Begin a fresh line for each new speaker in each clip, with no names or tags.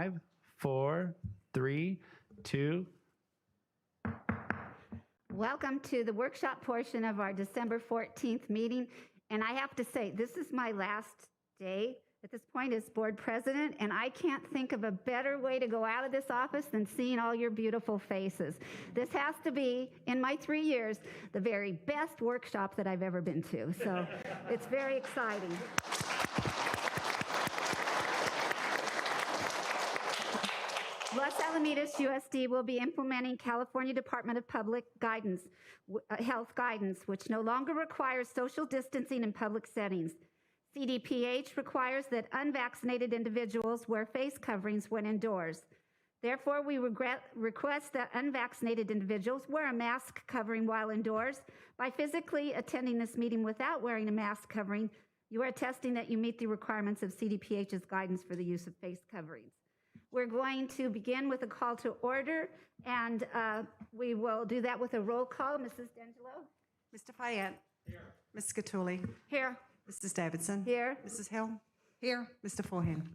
5, 4, 3, 2.
Welcome to the workshop portion of our December 14th meeting. And I have to say, this is my last day at this point as board president, and I can't think of a better way to go out of this office than seeing all your beautiful faces. This has to be, in my 3 years, the very best workshop that I've ever been to. So it's very exciting. Los Alamitos USD will be implementing California Department of Public Health guidance, which no longer requires social distancing in public settings. CDPH requires that unvaccinated individuals wear face coverings when indoors. Therefore, we request that unvaccinated individuals wear a mask covering while indoors. By physically attending this meeting without wearing a mask covering, you are attesting that you meet the requirements of CDPH's guidance for the use of face coverings. We're going to begin with a call to order, and we will do that with a roll call. Mrs. D'Angelo?
Mr. Fayette? Here. Ms. Scatuli?
Here.
Mrs. Davidson?
Here.
Mrs. Hill? Here. Mr. Forehand?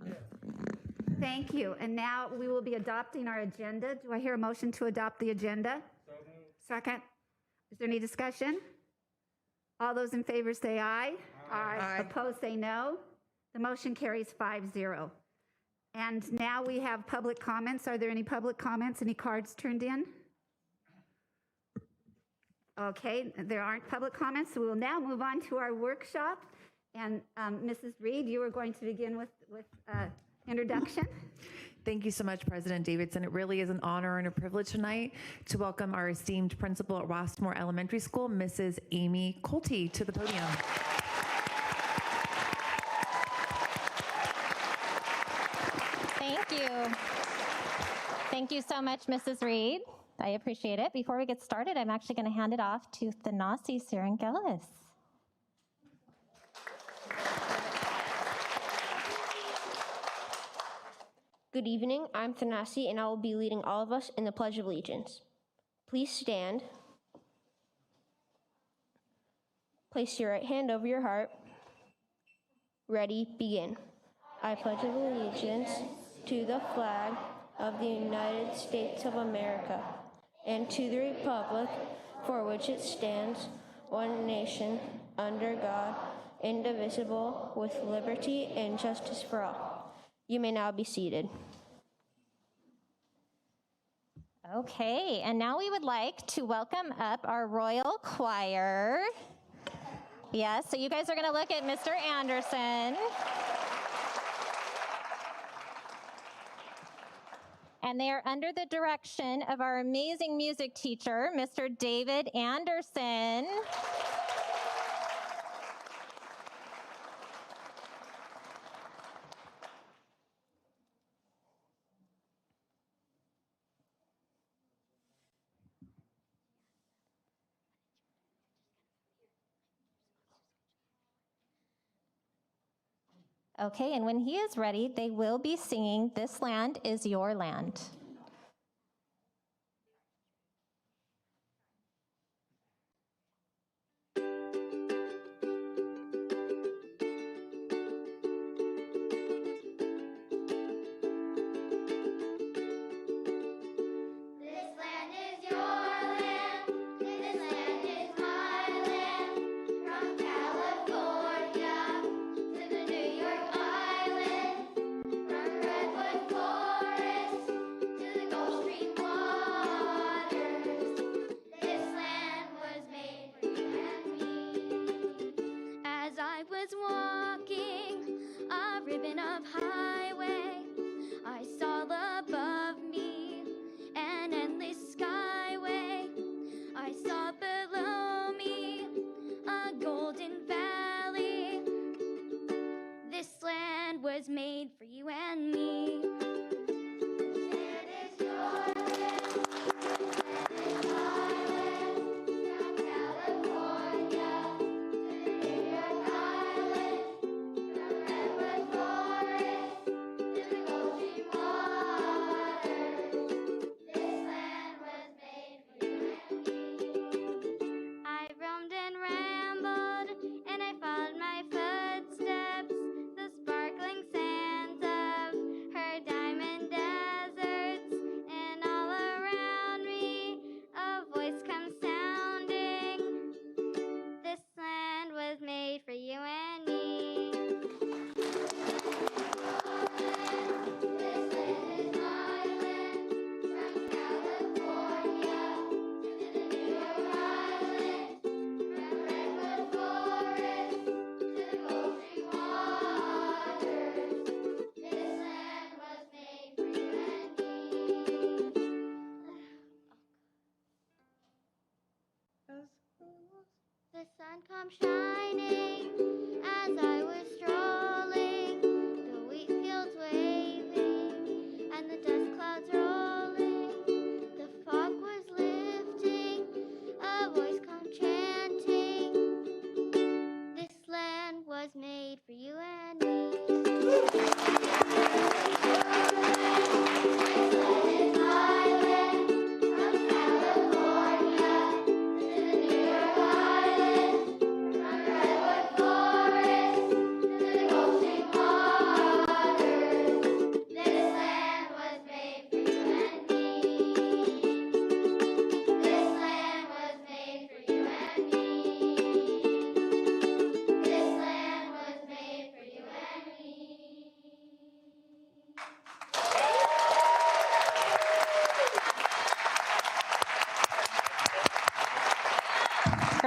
Thank you. And now we will be adopting our agenda. Do I hear a motion to adopt the agenda? So moved. Second. Is there any discussion? All those in favor say aye. Aye. Aye. Opposed say no. The motion carries 5-0. And now we have public comments. Are there any public comments? Any cards turned in? Okay, there aren't public comments, so we will now move on to our workshop. And Mrs. Reed, you are going to begin with introduction.
Thank you so much, President Davidson. It really is an honor and a privilege tonight to welcome our esteemed principal at Rossmoor Elementary School, Mrs. Amy Coltey, to the podium.
Thank you. Thank you so much, Mrs. Reed. I appreciate it. Before we get started, I'm actually going to hand it off to Thanasi Sirengelis.
Good evening, I'm Thanasi, and I will be leading all of us in the Pledge of Allegiance. Please stand. Place your right hand over your heart. Ready, begin. I pledge allegiance to the flag of the United States of America and to the republic for which it stands, one nation, under God, indivisible, with liberty and justice for all. You may now be seated.
Okay, and now we would like to welcome up our Royal Choir. Yes, so you guys are going to look at Mr. Anderson. And they are under the direction of our amazing music teacher, Mr. David Anderson. Okay, and when he is ready, they will be singing "This Land Is Your Land."
To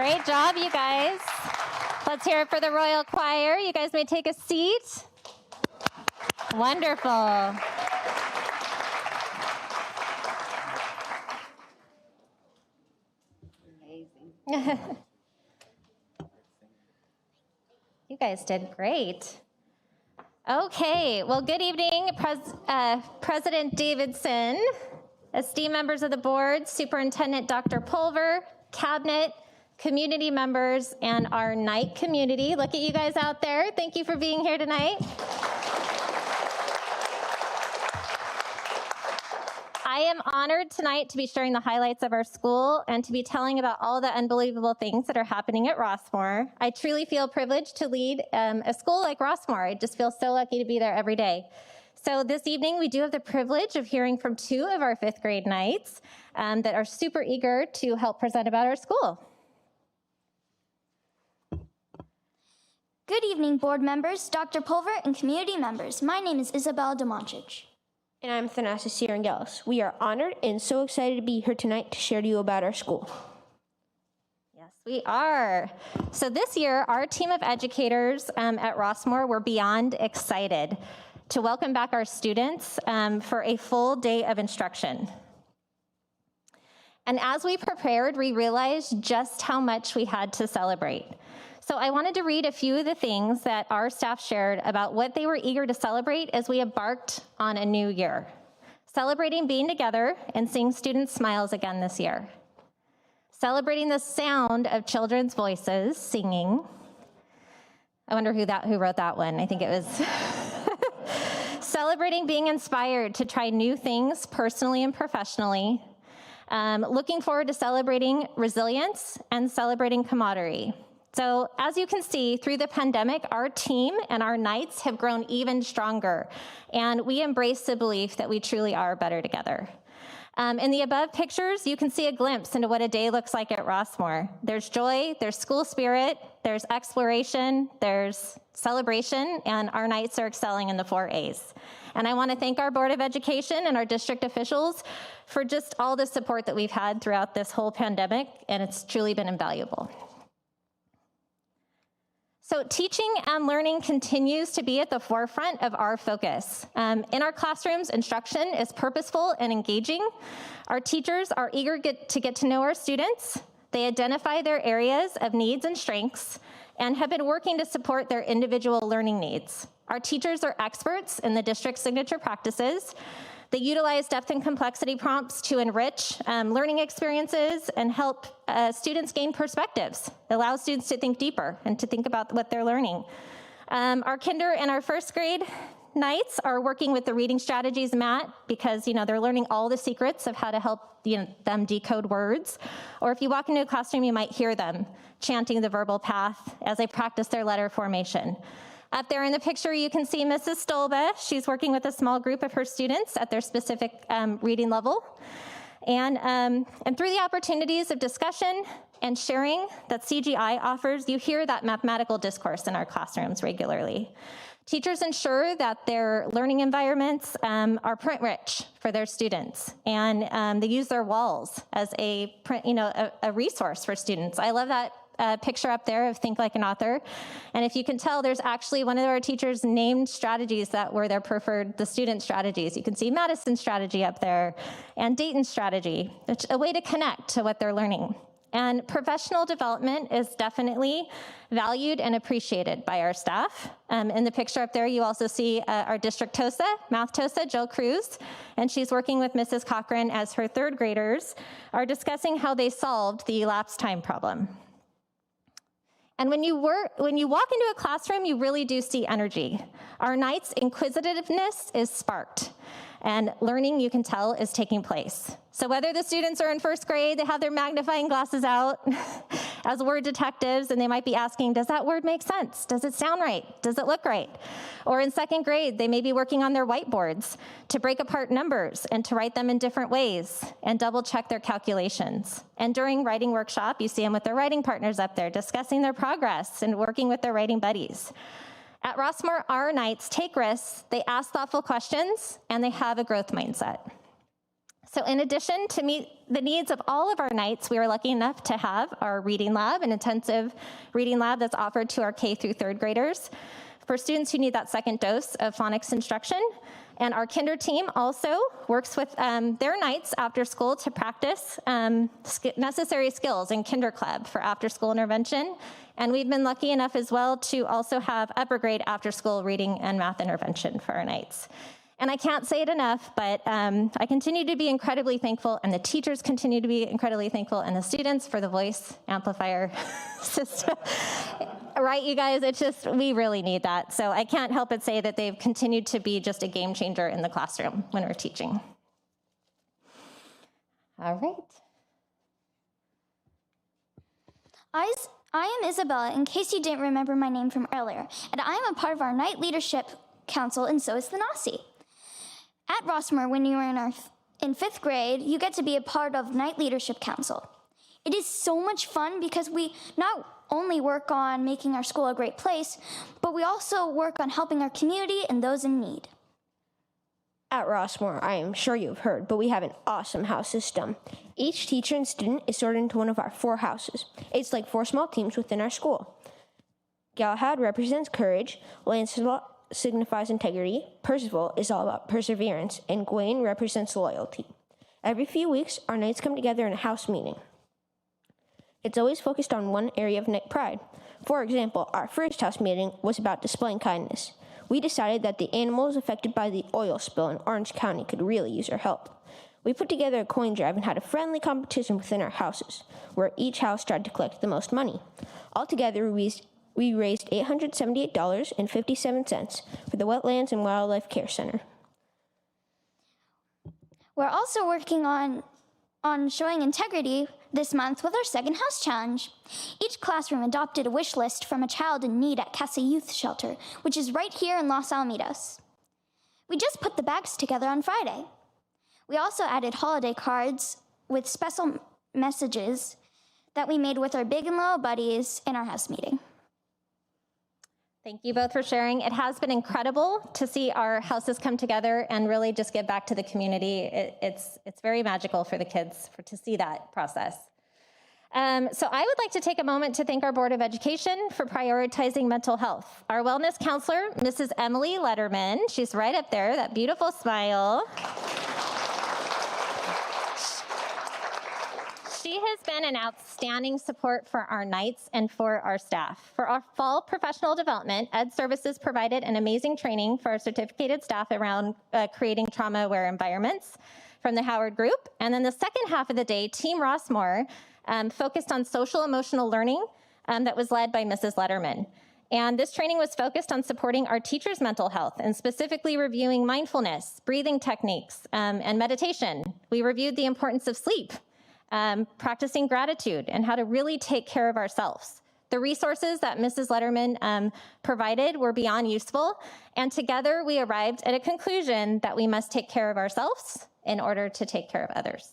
Great job, you guys. Let's hear it for the Royal Choir. You guys may take a seat. Wonderful. You guys did great. Okay, well, good evening, President Davidson, esteemed members of the board, Superintendent Dr. Pulver, Cabinet, community members, and our night community. Look at you guys out there. Thank you for being here tonight. I am honored tonight to be sharing the highlights of our school and to be telling about all the unbelievable things that are happening at Rossmoor. I truly feel privileged to lead a school like Rossmoor. I just feel so lucky to be there every day. So this evening, we do have the privilege of hearing from 2 of our 5th grade Knights that are super eager to help present about our school.
Good evening, board members, Dr. Pulver, and community members. My name is Isabella Demonchich.
And I'm Thanasis Sirangelis. We are honored and so excited to be here tonight to share to you about our school.
Yes, we are. So this year, our team of educators at Rossmoor were beyond excited to welcome back our students for a full day of instruction. And as we prepared, we realized just how much we had to celebrate. So I wanted to read a few of the things that our staff shared about what they were eager to celebrate as we embarked on a new year. Celebrating being together and seeing students' smiles again this year. Celebrating the sound of children's voices singing. I wonder who wrote that one. I think it was. Celebrating being inspired to try new things personally and professionally. Looking forward to celebrating resilience and celebrating camaraderie. So as you can see, through the pandemic, our team and our Knights have grown even stronger, and we embrace the belief that we truly are better together. In the above pictures, you can see a glimpse into what a day looks like at Rossmoor. There's joy, there's school spirit, there's exploration, there's celebration, and our Knights are excelling in the 4 A's. And I want to thank our Board of Education and our district officials for just all the support that we've had throughout this whole pandemic, and it's truly been invaluable. So teaching and learning continues to be at the forefront of our focus. In our classrooms, instruction is purposeful and engaging. Our teachers are eager to get to know our students. They identify their areas of needs and strengths and have been working to support their individual learning needs. Our teachers are experts in the district's signature practices. They utilize depth and complexity prompts to enrich learning experiences and help students gain perspectives. It allows students to think deeper and to think about what they're learning. Our kinder and our 1st grade Knights are working with the reading strategies mat because they're learning all the secrets of how to help them decode words. Or if you walk into a classroom, you might hear them chanting the verbal path as they practice their letter formation. Up there in the picture, you can see Mrs. Stolbe. She's working with a small group of her students at their specific reading level. And through the opportunities of discussion and sharing that CGI offers, you hear that mathematical discourse in our classrooms regularly. Teachers ensure that their learning environments are print-rich for their students, and they use their walls as a resource for students. I love that picture up there of Think Like an Author. And if you can tell, there's actually one of our teachers named strategies that were their preferred, the student strategies. You can see Madison's strategy up there and Dayton's strategy, which a way to connect to what they're learning. And professional development is definitely valued and appreciated by our staff. In the picture up there, you also see our district TOSA, math TOSA, Jill Cruz, and she's working with Mrs. Cochran as her 3rd graders are discussing how they solved the elapsed time problem. And when you walk into a classroom, you really do see energy. Our Knights' inquisitiveness is sparked, and learning, you can tell, is taking place. So whether the students are in 1st grade, they have their magnifying glasses out as word detectives, and they might be asking, does that word make sense? Does it sound right? Does it look right? Or in 2nd grade, they may be working on their whiteboards to break apart numbers and to write them in different ways and double check their calculations. And during writing workshop, you see them with their writing partners up there discussing their progress and working with their writing buddies. At Rossmoor, our Knights take risks, they ask thoughtful questions, and they have a growth mindset. So in addition to meet the needs of all of our nights, we are lucky enough to have our reading lab, an intensive reading lab that's offered to our K through third graders for students who need that second dose of phonics instruction. And our kinder team also works with their nights after school to practice necessary skills in kinder club for after school intervention. And we've been lucky enough as well to also have upper grade after school reading and math intervention for our nights. And I can't say it enough, but I continue to be incredibly thankful, and the teachers continue to be incredibly thankful, and the students for the voice amplifier system. Right, you guys? It's just, we really need that. So I can't help but say that they've continued to be just a game changer in the classroom when we're teaching. All right.
I am Isabella, in case you didn't remember my name from earlier, and I am a part of our Night Leadership Council, and so is the Nasi. At Rossmoor, when you were in fifth grade, you get to be a part of Night Leadership Council. It is so much fun because we not only work on making our school a great place, but we also work on helping our community and those in need.
At Rossmoor, I am sure you've heard, but we have an awesome house system. Each teacher and student is sorted into one of our 4 houses. It's like 4 small teams within our school. Galahad represents courage, Lancelot signifies integrity, Percival is all about perseverance, and Gawain represents loyalty. Every few weeks, our nights come together in a house meeting. It's always focused on one area of night pride. For example, our first house meeting was about displaying kindness. We decided that the animals affected by the oil spill in Orange County could really use our help. We put together a coin drive and had a friendly competition within our houses, where each house tried to collect the most money. Altogether, we raised $878.57 for the Wetlands and Wildlife Care Center.
We're also working on showing integrity this month with our second house challenge. Each classroom adopted a wish list from a child in need at Casa Youth Shelter, which is right here in Los Alamitos. We just put the bags together on Friday. We also added holiday cards with special messages that we made with our big and little buddies in our house meeting.
Thank you both for sharing. It has been incredible to see our houses come together and really just give back to the community. It's very magical for the kids to see that process. So I would like to take a moment to thank our Board of Education for prioritizing mental health. Our wellness counselor, Mrs. Emily Letterman, she's right up there, that beautiful smile. She has been an outstanding support for our nights and for our staff. For our fall professional development, Ed Services provided an amazing training for our certificated staff around creating trauma-aware environments from the Howard Group. And then the second half of the day, Team Rossmoor focused on social emotional learning that was led by Mrs. Letterman. And this training was focused on supporting our teachers' mental health and specifically reviewing mindfulness, breathing techniques, and meditation. We reviewed the importance of sleep, practicing gratitude, and how to really take care of ourselves. The resources that Mrs. Letterman provided were beyond useful, and together we arrived at a conclusion that we must take care of ourselves in order to take care of others.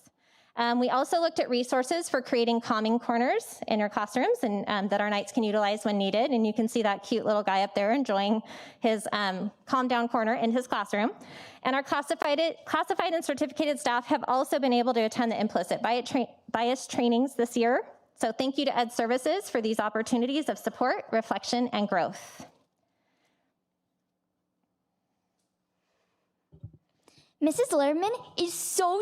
We also looked at resources for creating calming corners in our classrooms and that our nights can utilize when needed, and you can see that cute little guy up there enjoying his calm down corner in his classroom. And our classified and certificated staff have also been able to attend the implicit bias trainings this year. So thank you to Ed Services for these opportunities of support, reflection, and growth.
Mrs. Letterman is so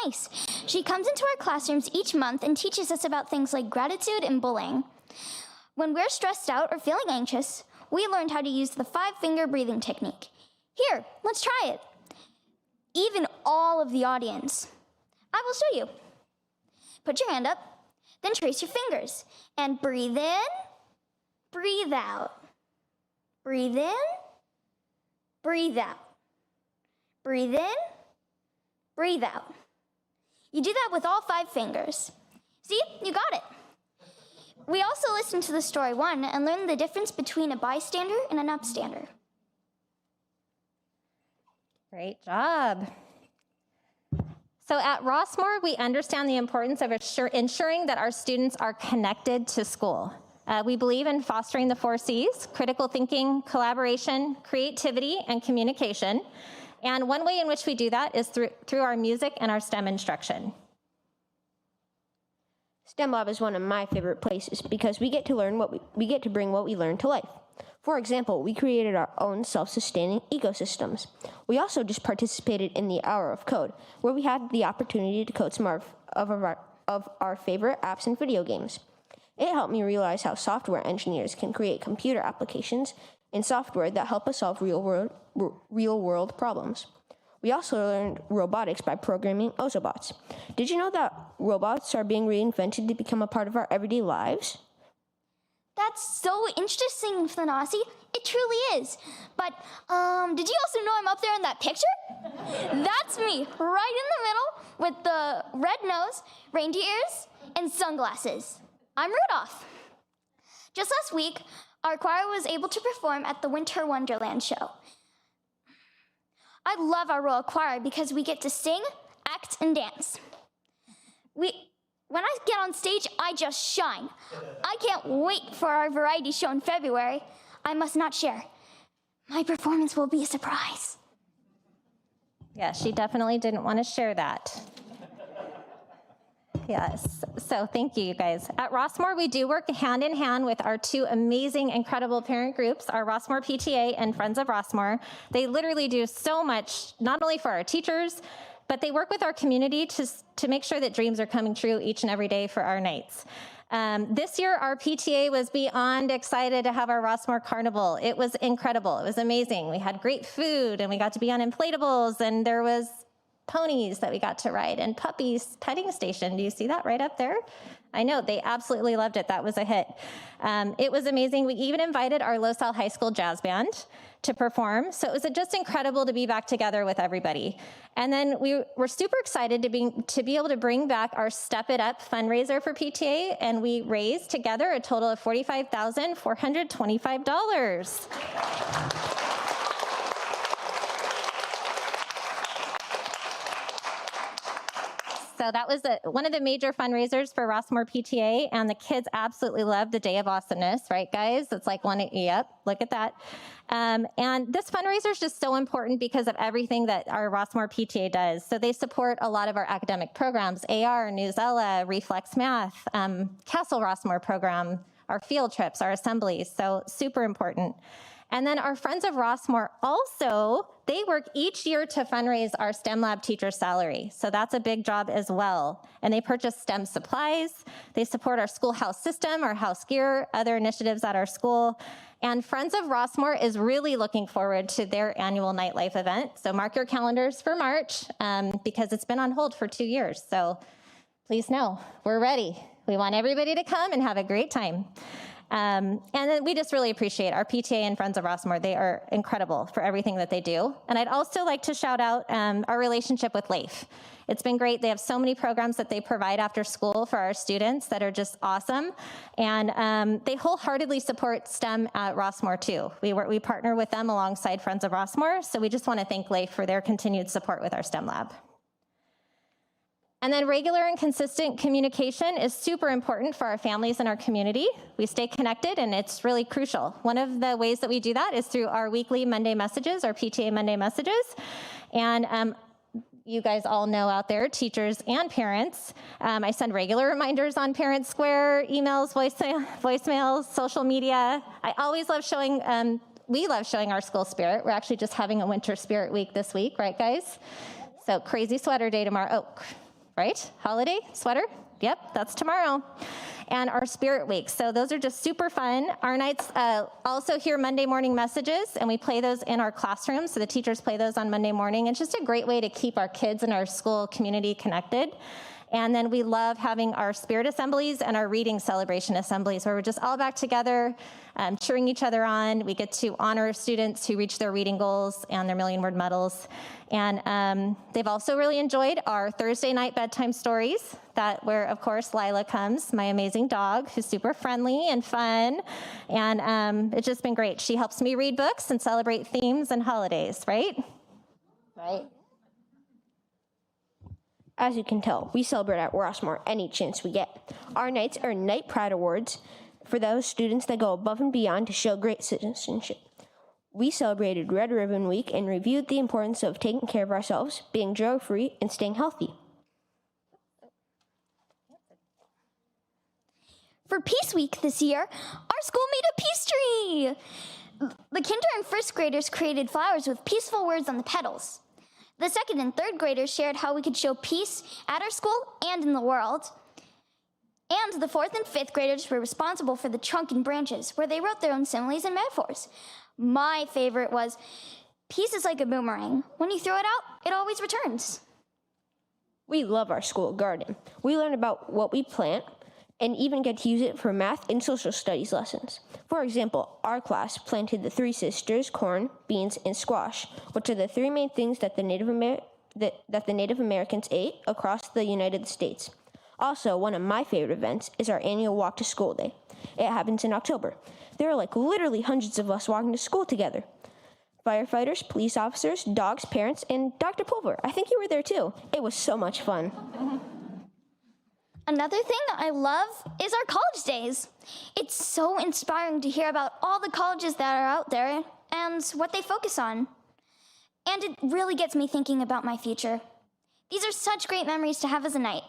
nice. She comes into our classrooms each month and teaches us about things like gratitude and bullying. When we're stressed out or feeling anxious, we learned how to use the 5-finger breathing technique. Here, let's try it. Even all of the audience. I will show you. Put your hand up, then trace your fingers, and breathe in, breathe out. Breathe in, breathe out. Breathe in, breathe out. You do that with all 5 fingers. See, you got it. We also listened to the story 1 and learned the difference between a bystander and an upstander.
Great job. So at Rossmoor, we understand the importance of ensuring that our students are connected to school. We believe in fostering the 4 C's: critical thinking, collaboration, creativity, and communication. And one way in which we do that is through our music and our STEM instruction.
STEM Lab is one of my favorite places because we get to learn we get to bring what we learn to life. For example, we created our own self-sustaining ecosystems. We also just participated in the Hour of Code, where we had the opportunity to code some of our favorite apps and video games. It helped me realize how software engineers can create computer applications and software that help us solve real-world problems. We also learned robotics by programming Ozobots. Did you know that robots are being reinvented to become a part of our everyday lives?
That's so interesting, Thanasi. It truly is. But did you also know I'm up there in that picture? That's me, right in the middle with the red nose, reindeer ears, and sunglasses. I'm Rudolph. Just last week, our choir was able to perform at the Winter Wonderland show. I love our royal choir because we get to sing, act, and dance. When I get on stage, I just shine. I can't wait for our variety show in February. I must not share. My performance will be a surprise.
Yeah, she definitely didn't want to share that. Yes, so thank you, you guys. At Rossmoor, we do work hand in hand with our two amazing, incredible parent groups, our Rossmoor PTA and Friends of Rossmoor. They literally do so much, not only for our teachers, but they work with our community to make sure that dreams are coming true each and every day for our Knights. This year, our PTA was beyond excited to have our Rossmoor Carnival. It was incredible. It was amazing. We had great food, and we got to be on inflatables, and there was ponies that we got to ride, and puppies petting station. Do you see that right up there? I know, they absolutely loved it. That was a hit. It was amazing. We even invited our Los Al High School Jazz Band to perform. So it was just incredible to be back together with everybody. And then we were super excited to be able to bring back our Step It Up fundraiser for PTA, and we raised together a total of $45,425. So that was one of the major fundraisers for Rossmoor PTA, and the kids absolutely loved the Day of Awesomeness, right, guys? It's like yep, look at that. And this fundraiser is just so important because of everything that our Rossmoor PTA does. So they support a lot of our academic programs, AR, Newsella, Reflex Math, Castle Rossmoor program, our field trips, our assemblies, so super important. And then our Friends of Rossmoor also, they work each year to fundraise our STEM lab teacher salary. So that's a big job as well. And they purchase STEM supplies. They support our schoolhouse system, our house gear, other initiatives at our school. And Friends of Rossmoor is really looking forward to their annual nightlife event. So mark your calendars for March because it's been on hold for 2 years. So please know, we're ready. We want everybody to come and have a great time. And then we just really appreciate our PTA and Friends of Rossmoor. They are incredible for everything that they do. And I'd also like to shout out our relationship with LAIF. It's been great. They have so many programs that they provide after school for our students that are just awesome. And they wholeheartedly support STEM at Rossmoor too. We partner with them alongside Friends of Rossmoor. So we just want to thank LAIF for their continued support with our STEM lab. And then regular and consistent communication is super important for our families and our community. We stay connected, and it's really crucial. One of the ways that we do that is through our weekly Monday messages, our PTA Monday messages. And you guys all know out there, teachers and parents, I send regular reminders on Parent Square, emails, voicemails, social media. I always love showing, we love showing our school spirit. We're actually just having a Winter Spirit Week this week, right, guys? So crazy sweater day tomorrow. Oh, right? Holiday sweater? Yep, that's tomorrow. And our Spirit Week. So those are just super fun. Our Knights also hear Monday morning messages, and we play those in our classrooms. So the teachers play those on Monday morning. It's just a great way to keep our kids and our school community connected. And then we love having our spirit assemblies and our reading celebration assemblies, where we're just all back together, cheering each other on. We get to honor students who reach their reading goals and their million-word medals. And they've also really enjoyed our Thursday night bedtime stories, where, of course, Lila comes, my amazing dog, who's super friendly and fun. And it's just been great. She helps me read books and celebrate themes and holidays, right? Right.
As you can tell, we celebrate at Rossmoor any chance we get. Our Knights earn Knight Pride Awards for those students that go above and beyond to show great citizenship. We celebrated Red Ribbon Week and reviewed the importance of taking care of ourselves, being drug-free, and staying healthy.
For Peace Week this year, our school made a peace tree. The kinder and first graders created flowers with peaceful words on the petals. The second and third graders shared how we could show peace at our school and in the world. And the fourth and fifth graders were responsible for the trunk and branches, where they wrote their own similes and metaphors. My favorite was, peace is like a boomerang. When you throw it out, it always returns.
We love our school garden. We learn about what we plant and even get to use it for math and social studies lessons. For example, our class planted the three sisters, corn, beans, and squash, which are the three main things that the Native Americans ate across the United States. Also, one of my favorite events is our annual Walk to School Day. It happens in October. There are literally hundreds of us walking to school together. Firefighters, police officers, dogs, parents, and Dr. Pulver. I think you were there too. It was so much fun.
Another thing I love is our college days. It's so inspiring to hear about all the colleges that are out there and what they focus on. And it really gets me thinking about my future. These are such great memories to have as a night.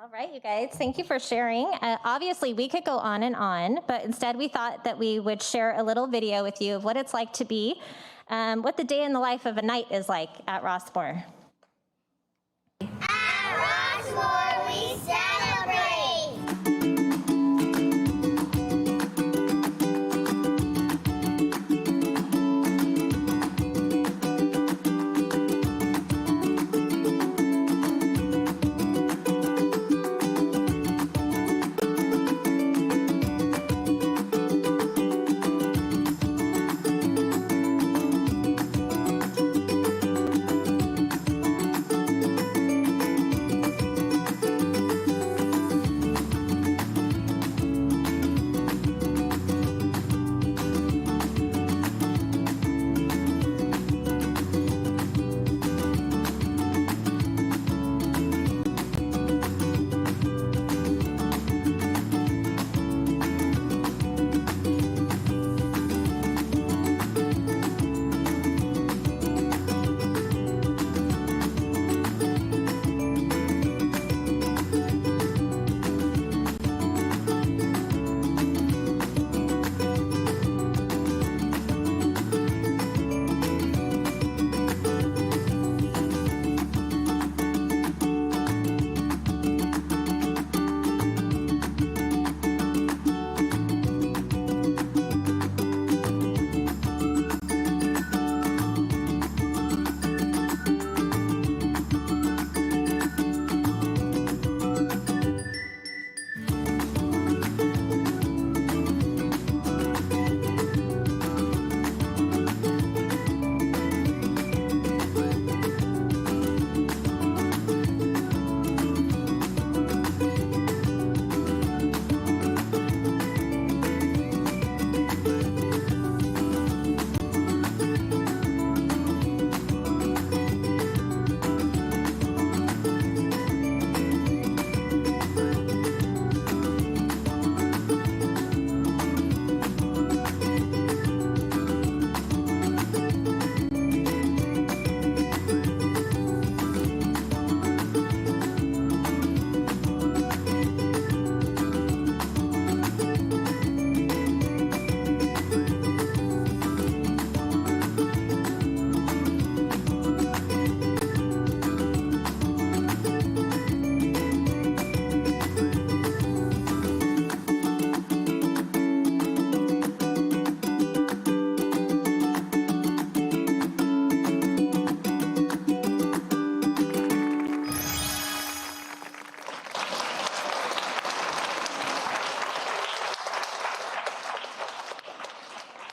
All right, you guys, thank you for sharing. Obviously, we could go on, but instead we thought that we would share a little video with you of what it's like to be, what the day in the life of a night is like at Rossmoor.
At Rossmoor, we celebrate!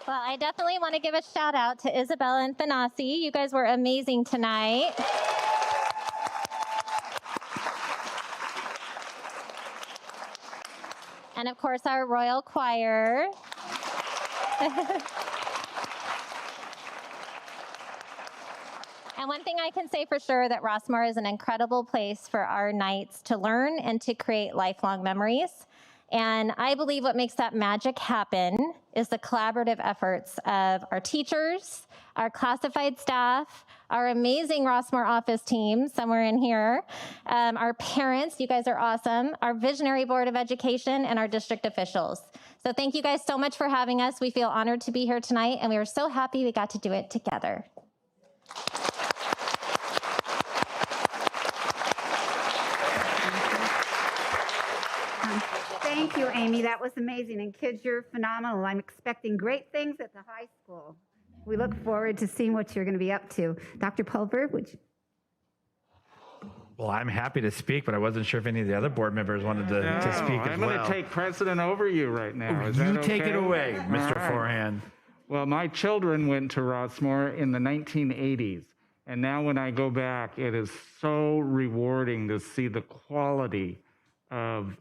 Well, I definitely want to give a shout out to Isabella and Thanasi. You guys were amazing tonight. And of course, our Royal Choir. And one thing I can say for sure that Rossmoor is an incredible place for our nights to learn and to create lifelong memories. And I believe what makes that magic happen is the collaborative efforts of our teachers, our classified staff, our amazing Rossmoor office team somewhere in here, our parents, you guys are awesome, our visionary Board of Education, and our district officials. So thank you guys so much for having us. We feel honored to be here tonight, and we are so happy we got to do it together.
Thank you, Amy. That was amazing. And kids, you're phenomenal. I'm expecting great things at the high school. We look forward to seeing what you're going to be up to. Dr. Pulver, would you?
Well, I'm happy to speak, but I wasn't sure if any of the other board members wanted to speak as
I'm
well.
going to take precedent over you right now. Is
You
that
take
okay?
it away,
All
Mr.
right.
Forehand.
Well, my children went to Rossmoor in the 1980s. And now when I go back, it is so rewarding to see the quality of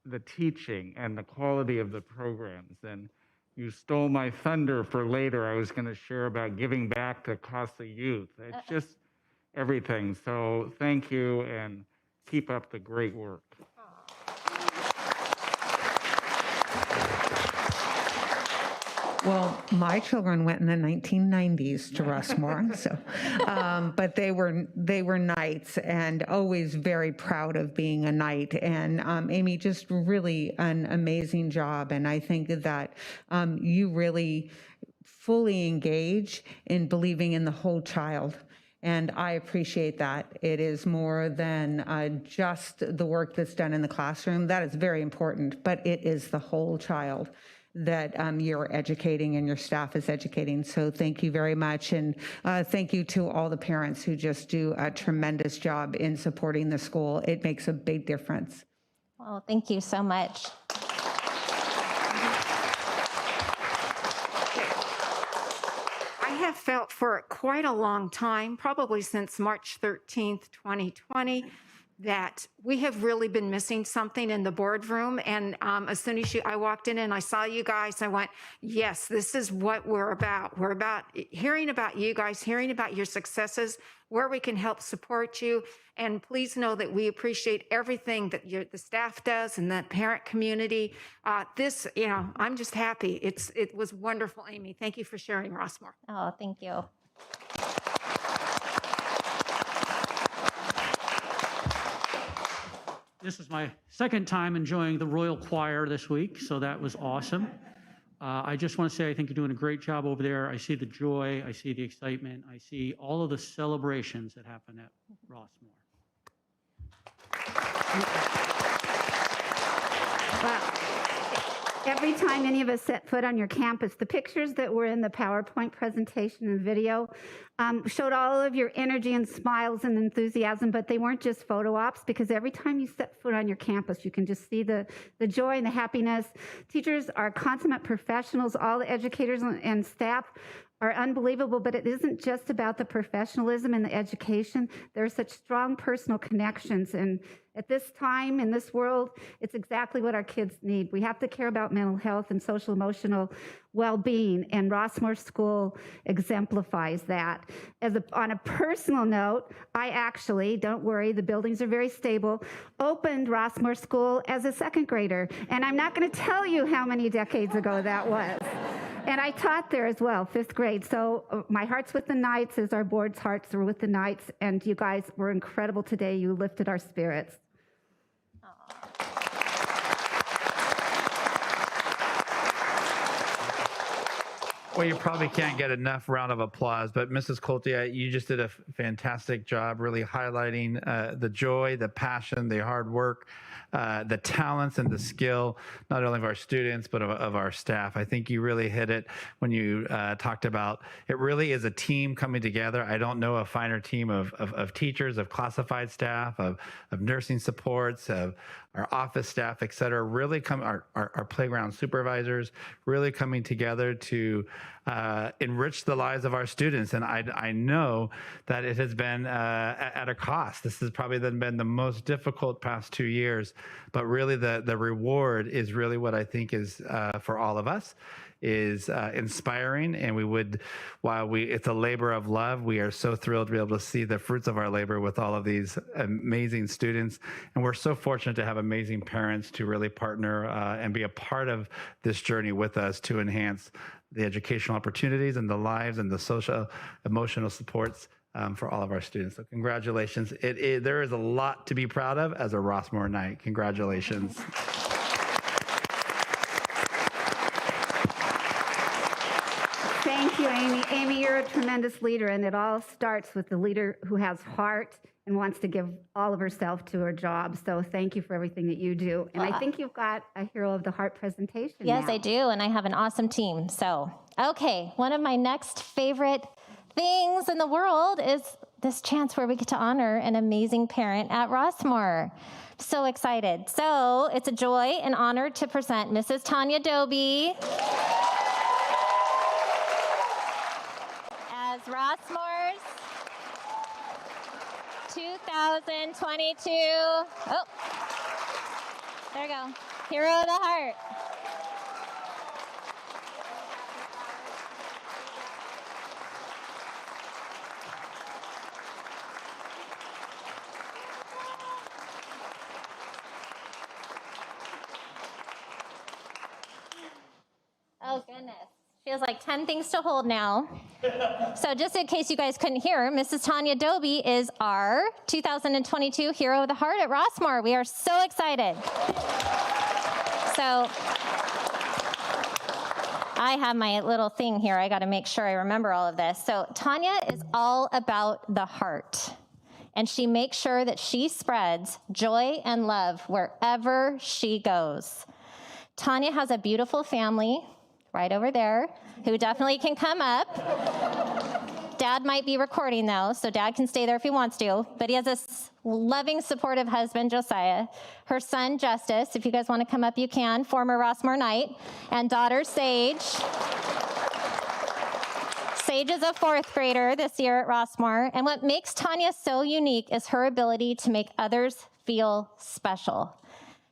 the teaching and the quality of the programs. And you stole my thunder for later. I was going to share about giving back to Casa Youth. It's just everything. So thank you and keep up the great work.
Well, my children went in the 1990s to Rossmoor, so, but they were knights and always very proud of being a knight. And Amy, just really an amazing job. And I think that you really fully engage in believing in the whole child. And I appreciate that. It is more than just the work that's done in the classroom. That is very important, but it is the whole child that you're educating and your staff is educating. So thank you very much. And thank you to all the parents who just do a tremendous job in supporting the school. It makes a big difference.
Well, thank you so much.
I have felt for quite a long time, probably since March 13th, 2020, that we have really been missing something in the boardroom. And as soon as I walked in and I saw you guys, I went, yes, this is what we're about. We're about hearing about you guys, hearing about your successes, where we can help support you. And please know that we appreciate everything that the staff does and the parent community. I'm just happy. It was wonderful, Amy. Thank you for sharing, Rossmoor.
Oh, thank you.
This is my second time enjoying the Royal Choir this week, so that was awesome. I just want to say I think you're doing a great job over there. I see the joy, I see the excitement, I see all of the celebrations that happen at Rossmoor.
Well, every time any of us set foot on your campus, the pictures that were in the PowerPoint presentation and video showed all of your energy and smiles and enthusiasm, but they weren't just photo ops, because every time you set foot on your campus, you can just see the joy and the happiness. Teachers are consummate professionals. All the educators and staff are unbelievable, but it isn't just about the professionalism and the education. There are such strong personal connections, and at this time in this world, it's exactly what our kids need. We have to care about mental health and social emotional well-being, and Rossmoor School exemplifies that. On a personal note, I actually, don't worry, the buildings are very stable, opened Rossmoor School as a second grader, and I'm not going to tell you how many decades ago that was. And I taught there as well, 5th grade. So my heart's with the Knights as our board's hearts are with the Knights. And you guys were incredible today. You lifted our spirits.
Well, you probably can't get enough round of applause, but Mrs. Coltey, you just did a fantastic job really highlighting the joy, the passion, the hard work, the talents and the skill, not only of our students, but of our staff. I think you really hit it when you talked about it really is a team coming together. I don't know a finer team of teachers, of classified staff, of nursing supports, of our office staff, et cetera, really our playground supervisors really coming together to enrich the lives of our students. And I know that it has been at a cost. This has probably been the most difficult past 2 years but really the reward is really what I think is for all of us is inspiring. And while it's a labor of love, we are so thrilled to be able to see the fruits of our labor with all of these amazing students. And we're so fortunate to have amazing parents to really partner and be a part of this journey with us to enhance the educational opportunities and the lives and the social, emotional supports for all of our students. So congratulations. There is a lot to be proud of as a Rossmoor Knight. Congratulations.
Thank you, Amy. Amy, you're a tremendous leader, and it all starts with the leader who has heart and wants to give all of herself to her job. So thank you for everything that you do. And I think you've got a Hero of the Heart presentation.
Yes,
now.
I do, and I have an awesome team. So, okay, one of my next favorite things in the world is this chance where we get to honor an amazing parent at Rossmoor. So excited. So it's a joy and honor to present Mrs. Tanya Doby as Rossmoor's 2022, oh, there we go, Hero of the Heart. Oh, goodness. She has like 10 things to hold now. So just in case you guys couldn't hear, Mrs. Tanya Doby is our 2022 Hero of the Heart at Rossmoor. We are so excited. So I have my little thing here. I got to make sure I remember all of this. So Tanya is all about the heart. And she makes sure that she spreads joy and love wherever she goes. Tanya has a beautiful family right over there who definitely can come up. Dad might be recording though, so Dad can stay there if he wants to, but he has a loving, supportive husband, Josiah, her son, Justice, if you guys want to come up, you can, former Rossmoor Knight, and daughter, Sage. Sage is a 4th grader this year at Rossmoor, and what makes Tanya so unique is her ability to make others feel special,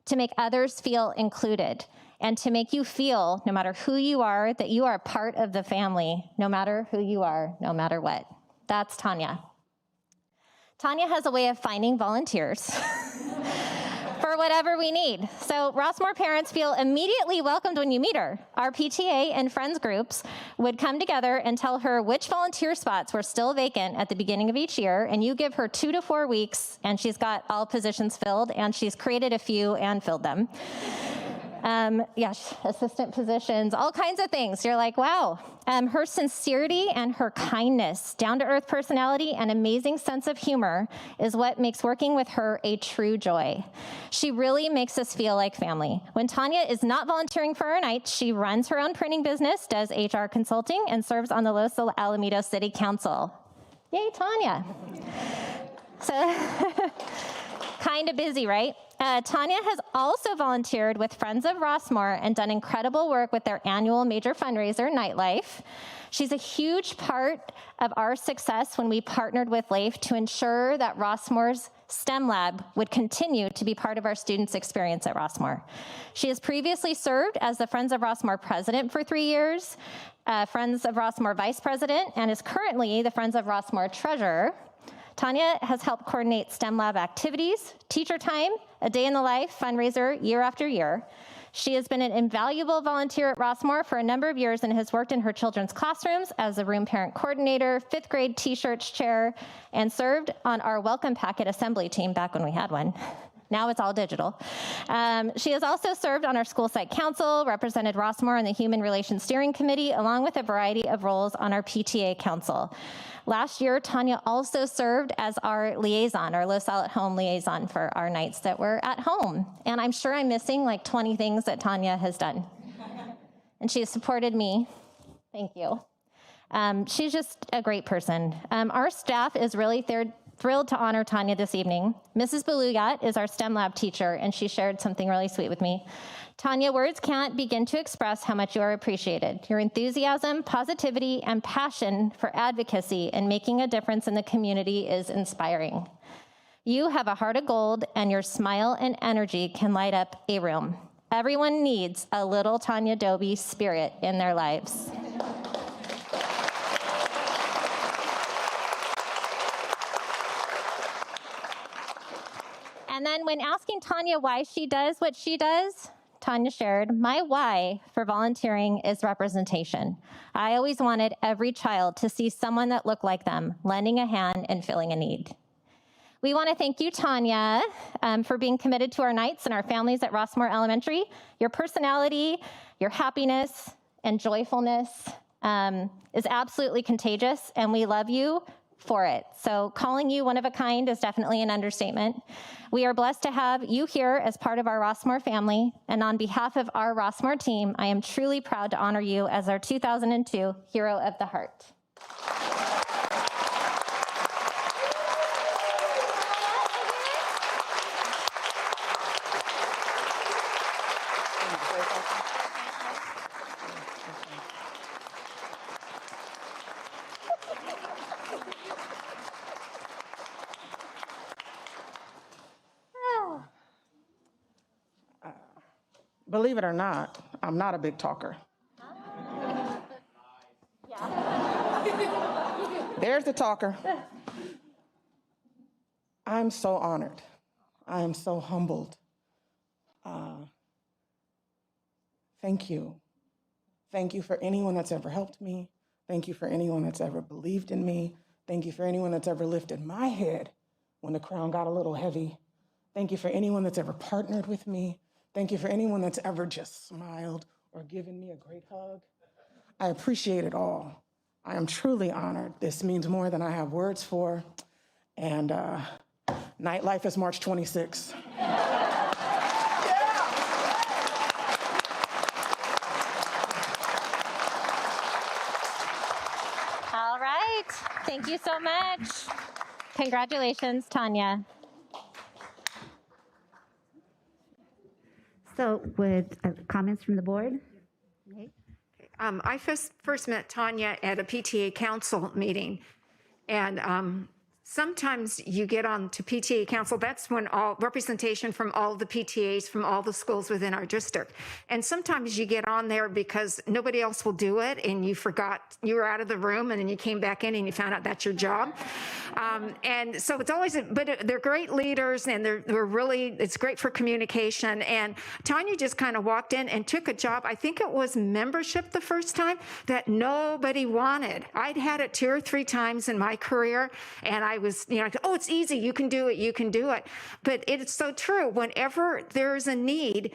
to make others feel included, and to make you feel, no matter who you are, that you are part of the family, no matter who you are, no matter what. That's Tanya. Tanya has a way of finding volunteers for whatever we need. So Rossmoor parents feel immediately welcomed when you meet her. Our PTA and friends groups would come together and tell her which volunteer spots were still vacant at the beginning of each year, and you give her 2 to 4 weeks, and she's got all positions filled, and she's created a few and filled them. Assistant positions, all kinds of things. You're like, wow. Her sincerity and her kindness, down-to-earth personality, and amazing sense of humor is what makes working with her a true joy. She really makes us feel like family. When Tanya is not volunteering for her nights, she runs her own printing business, does HR consulting, and serves on the Los Alamitos City Council. Yay, Tanya. So, kind of busy, right? Tanya has also volunteered with Friends of Rossmoor and done incredible work with their annual major fundraiser, Nightlife. She's a huge part of our success when we partnered with LAIF to ensure that Rossmoor's STEM Lab would continue to be part of our students' experience at Rossmoor. She has previously served as the Friends of Rossmoor president for 3 years, Friends of Rossmoor vice president, and is currently the Friends of Rossmoor treasurer. Tanya has helped coordinate STEM Lab activities, teacher time, a day in the life fundraiser year after year. She has been an invaluable volunteer at Rossmoor for a number of years and has worked in her children's classrooms as a room parent coordinator, 5th grade T-shirts chair, and served on our welcome packet assembly team back when we had one. Now it's all digital. She has also served on our school site council, represented Rossmoor on the Human Relations Steering Committee, along with a variety of roles on our PTA council. Last year, Tanya also served as our liaison, our Los Al at Home liaison for our nights that were at home. And I'm sure I'm missing like 20 things that Tanya has done. And she has supported me. Thank you. She's just a great person. Our staff is really thrilled to honor Tanya this evening. Mrs. Baluyat is our STEM Lab teacher, and she shared something really sweet with me. Tanya, words can't begin to express how much you are appreciated. Your enthusiasm, positivity, and passion for advocacy and making a difference in the community is inspiring. You have a heart of gold, and your smile and energy can light up a room. Everyone needs a little Tanya Doby spirit in their lives. And then when asking Tanya why she does what she does, Tanya shared, "My why for volunteering is representation. I always wanted every child to see someone that looked like them, lending a hand and filling a need." We want to thank you, Tanya, for being committed to our nights and our families at Rossmoor Elementary. Your personality, your happiness, and joyfulness is absolutely contagious, and we love you for it. So calling you one of a kind is definitely an understatement. We are blessed to have you here as part of our Rossmoor family, and on behalf of our Rossmoor team, I am truly proud to honor you as our 2002 Hero of the Heart.
Believe it or not, I'm not a big talker. There's the talker. I'm so honored. I am so humbled. Thank you. Thank you for anyone that's ever helped me. Thank you for anyone that's ever believed in me. Thank you for anyone that's ever lifted my head when the crown got a little heavy. Thank you for anyone that's ever partnered with me. Thank you for anyone that's ever just smiled or given me a great hug. I appreciate it all. I am truly honored. This means more than I have words for. And nightlife is March 26th.
All right. Thank you so much. Congratulations, Tanya.
So would comments from the board?
I first met Tanya at a PTA council meeting, and sometimes you get on to PTA council, that's when all representation from all the PTAs from all the schools within our district. And sometimes you get on there because nobody else will do it and you forgot, you were out of the room and then you came back in and you found out that's your job. And so it's always, but they're great leaders and they're really, it's great for communication. And Tanya just kind of walked in and took a job, I think it was membership the first time, that nobody wanted. I'd had it 2 or 3 times in my career and I was, oh, it's easy, you can do it, you can do it. But it's so true. Whenever there's a need,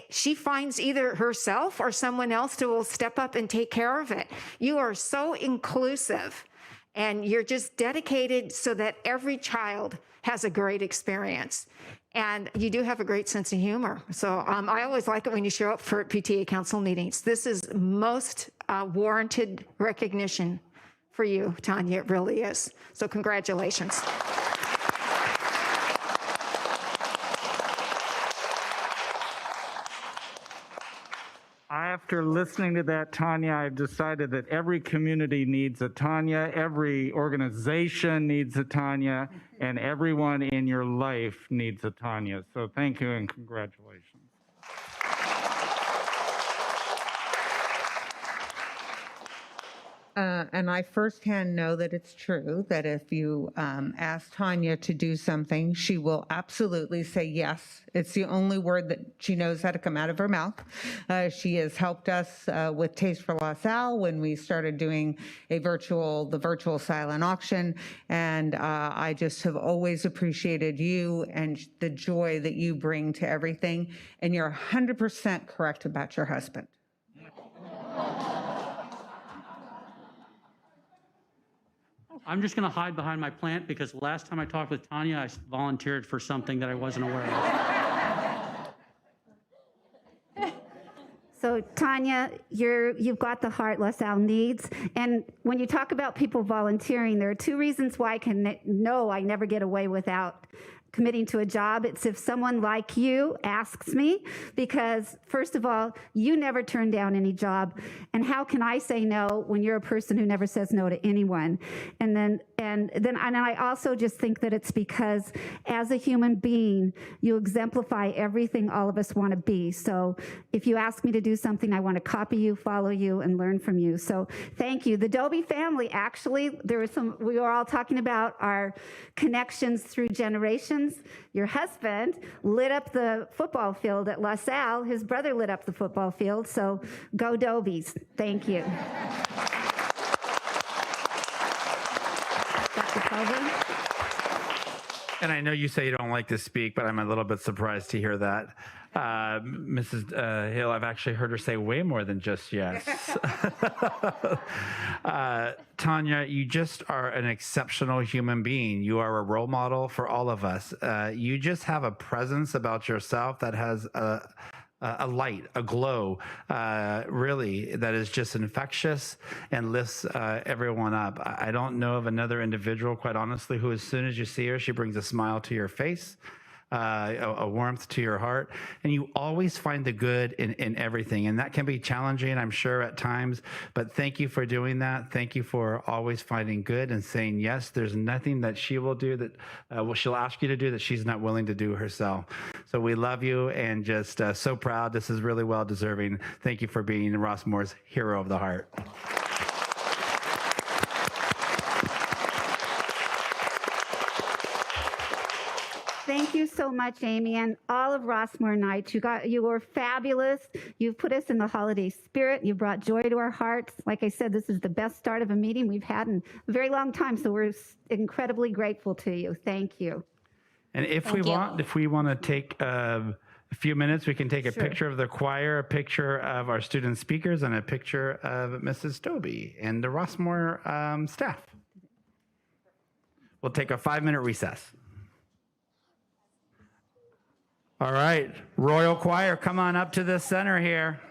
she finds either herself or someone else who will step up and take care of it. You are so inclusive and you're just dedicated so that every child has a great experience. And you do have a great sense of humor. So I always like it when you show up for PTA council meetings. This is most warranted recognition for you, Tanya, it really is. So congratulations.
After listening to that, Tanya, I've decided that every community needs a Tanya, every organization needs a Tanya, and everyone in your life needs a Tanya. So thank you and congratulations.
And I firsthand know that it's true that if you ask Tanya to do something, she will absolutely say yes. It's the only word that she knows how to come out of her mouth. She has helped us with Taste for LaSalle when we started doing the virtual silent auction. And I just have always appreciated you and the joy that you bring to everything. And you're 100% correct about your husband.
I'm just going to hide behind my plant because last time I talked with Tanya, I volunteered for something that I wasn't aware of.
So Tanya, you've got the heart LaSalle needs. And when you talk about people volunteering, there are 2 reasons why I can know I never get away without committing to a job. It's if someone like you asks me, because first of all, you never turn down any job. And how can I say no when you're a person who never says no to anyone? And I also just think that it's because as a human being, you exemplify everything all of us want to be. So if you ask me to do something, I want to copy you, follow you, and learn from you. So thank you. The Doby family, actually, we were all talking about our connections through generations. Your husband lit up the football field at La Salle. His brother lit up the football field. So go Dobies. Thank you. Dr. Culver?
And I know you say you don't like to speak, but I'm a little bit surprised to hear that. Mrs. Hill, I've actually heard her say way more than just yes. Tanya, you just are an exceptional human being. You are a role model for all of us. You just have a presence about yourself that has a light, a glow, really, that is just infectious and lifts everyone up. I don't know of another individual, quite honestly, who as soon as you see her, she brings a smile to your face, a warmth to your heart, and you always find the good in everything. And that can be challenging, I'm sure, at times, but thank you for doing that. Thank you for always finding good and saying yes. There's nothing that she will do that she'll ask you to do that she's not willing to do herself. So we love you and just so proud. This is really well deserving. Thank you for being Rossmoor's Hero of the Heart.
Thank you so much, Amy, and all of Rossmoor Nights. You were fabulous. You've put us in the holiday spirit. You brought joy to our hearts. Like I said, this is the best start of a meeting we've had in a very long time, so we're incredibly grateful to you. Thank you.
And if we want to take a few minutes, we can take a picture of the choir, a picture of our student speakers, and a picture of Mrs. Doby and the Rossmoor staff. We'll take a 5-minute recess. All right, Royal Choir, come on up to the center here.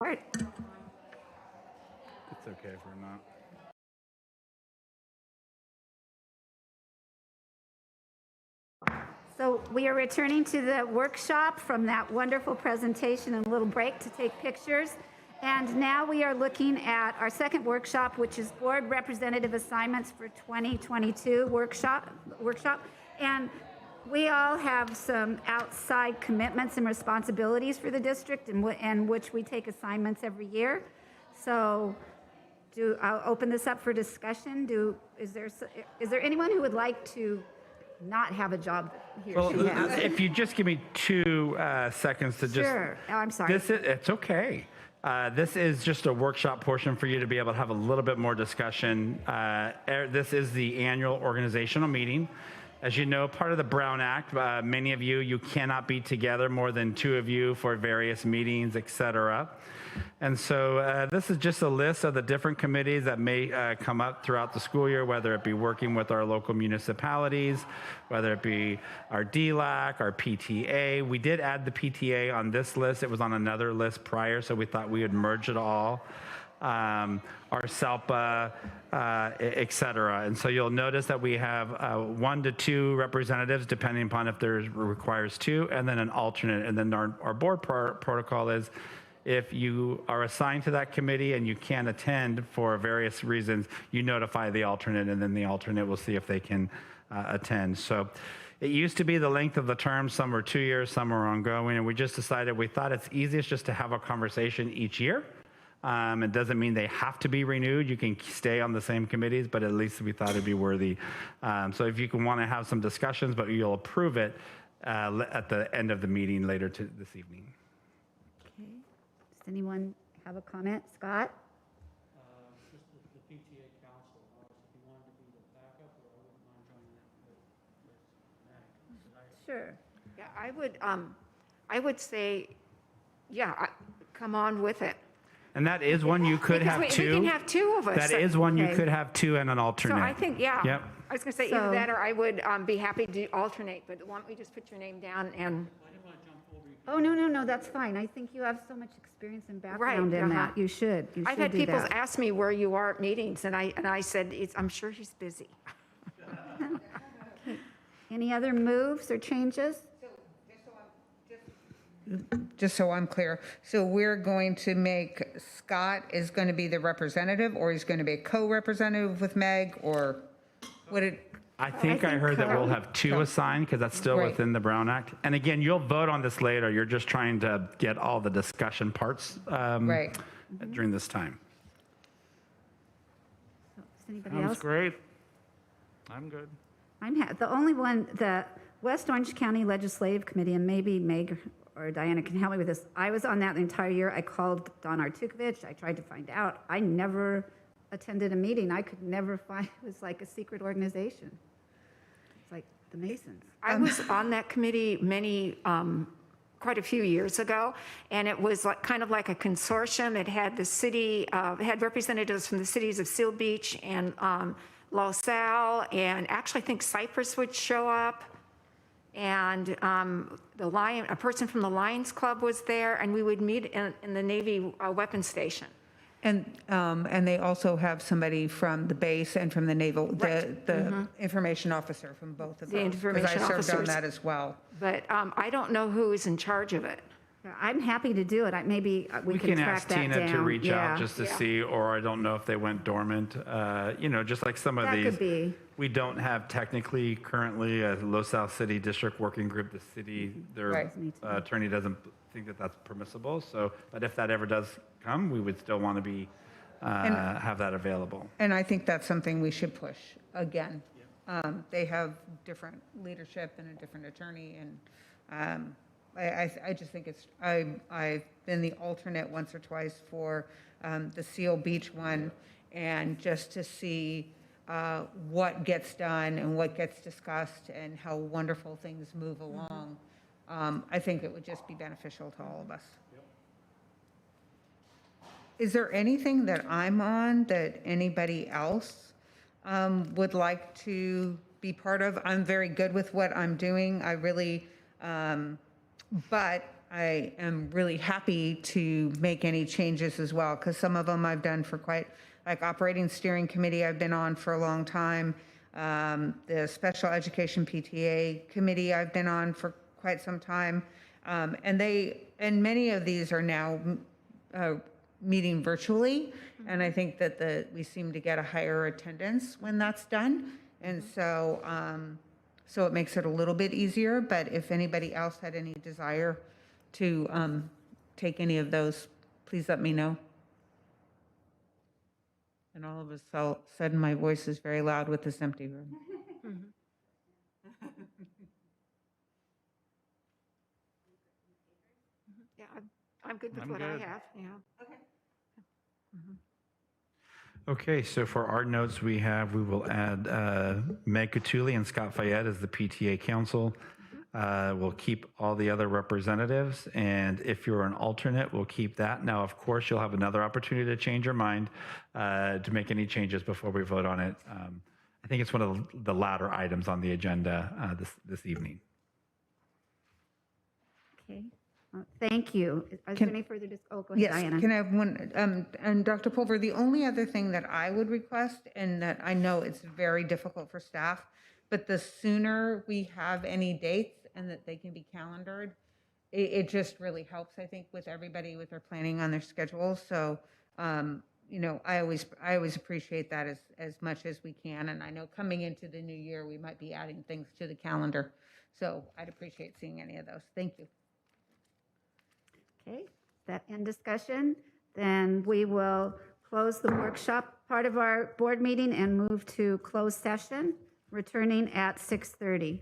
All right.
It's okay if we're not.
So we are returning to the workshop from that wonderful presentation and a little break to take pictures. And now we are looking at our second workshop, which is board representative assignments for 2022 workshop. And we all have some outside commitments and responsibilities for the district and which we take assignments every year. So I'll open this up for discussion. Is there anyone who would like to not have a job here?
Well, if you just give me 2 seconds to just.
Sure. Oh, I'm sorry.
It's okay. This is just a workshop portion for you to be able to have a little bit more discussion. This is the annual organizational meeting. As you know, part of the Brown Act, many of you cannot be together, more than 2 of you for various meetings, et cetera. And so this is just a list of the different committees that may come up throughout the school year, whether it be working with our local municipalities, whether it be our DLAC, our PTA. We did add the PTA on this list. It was on another list prior, so we thought we would merge it all. Our SELPA, et cetera. And so you'll notice that we have 1 to 2 representatives, depending upon if there requires 2, and then an alternate. And then our board protocol is, if you are assigned to that committee and you can't attend for various reasons, you notify the alternate, and then the alternate will see if they can attend. So it used to be the length of the term. Some were 2 years, some are ongoing, and we just decided we thought it's easiest just to have a conversation each year. It doesn't mean they have to be renewed. You can stay on the same committees, but at least we thought it'd be worthy. So if you can want to have some discussions, but you'll approve it at the end of the meeting later this evening.
Okay. Does anyone have a comment? Scott?
Just the PTA council, if you wanted to be the backup, or I wouldn't mind joining that with Meg.
Sure.
Yeah, I would say, yeah, come on with it.
And that is one you could have 2.
We can have 2 of us.
That is one you
Okay.
could have 2 and an alternate.
So I think, yeah.
Yep.
I was going to say
So-
either that, or I would be happy to alternate, but why don't we just put your name down and.
Oh, no, that's fine. I think you have so much experience and background in
uh-huh.
that. You should.
I've had
do
people
that.
ask me where you are at meetings, and I said, I'm sure he's busy.
Any other moves or changes?
Just so I'm clear, so we're going to make Scott is going to be the representative, or he's going to be a co-representative with Meg, or what it?
I think I heard that we'll have 2 assigned, because that's still
Right.
within the Brown Act. And again, you'll vote on this later. You're just trying to get all the discussion parts
Right.
during this time.
Does anybody
Sounds
else?
great. I'm good.
The only one, the West Orange County Legislative Committee, and maybe Meg or Diana can help me with this. I was on that the entire year. I called Don Artukovich. I tried to find out. I never attended a meeting. I could never find, it was like a secret organization. It's like the Masons.
I was on that committee quite a few years ago, and it was kind of like a consortium. It had the city, it had representatives from the cities of Seal Beach and LaSalle, and actually I think Cypress would show up. And a person from the Lions Club was there, and we would meet in the Navy weapons station.
And they also have somebody from the base and from the naval, the information officer from both of
The
those.
information
Because I served on
officers.
that as well.
But I don't know who is in charge of it.
Yeah, I'm happy to do it. Maybe we can track
ask
that
Tina
down.
to reach
Yeah.
out just to see, or I don't know if they went dormant. Just like some of
That
these.
could be.
We don't have technically currently a LaSalle City District Working Group. The city, their
Right.
attorney doesn't think that that's permissible. So, but if that ever does come, we would still want to be, have that available.
And I think that's something we should push again. They have different leadership and a different attorney, and I just think it's, I've been the alternate once or twice for the Seal Beach one, and just to see what gets done and what gets discussed and how wonderful things move along, I think it would just be beneficial to all of us. Is there anything that I'm on that anybody else would like to be part of? I'm very good with what I'm doing. I really, but I am really happy to make any changes as well, because some of them I've done for quite, like operating steering committee I've been on for a long time. The special education PTA committee I've been on for quite some time. And many of these are now meeting virtually. And I think that we seem to get a higher attendance when that's done. And so, so it makes it a little bit easier, but if anybody else had any desire to take any of those, please let me know. And all of a sudden, my voice is very loud with this empty room.
Yeah, I'm good with
I'm
what
good.
I have, yeah.
Okay, so for our notes, we will add Meg Catulli and Scott Fayette as the PTA council. We'll keep all the other representatives, and if you're an alternate, we'll keep that. Now, of course, you'll have another opportunity to change your mind to make any changes before we vote on it. I think it's one of the latter items on the agenda this evening.
Okay. Thank you. Is there any further oh, go ahead,
Yes,
Diana.
can I have one? And Dr. Pulver, the only other thing that I would request, and that I know it's very difficult for staff, but the sooner we have any dates and that they can be calendared, it just really helps, I think, with everybody with their planning on their schedules. So, you know, I always appreciate that as much as we can. And I know coming into the new year, we might be adding things to the calendar. So I'd appreciate seeing any of those. Thank you.
Okay, that end discussion. Then we will close the workshop part of our board meeting and move to closed session, returning at 6:30.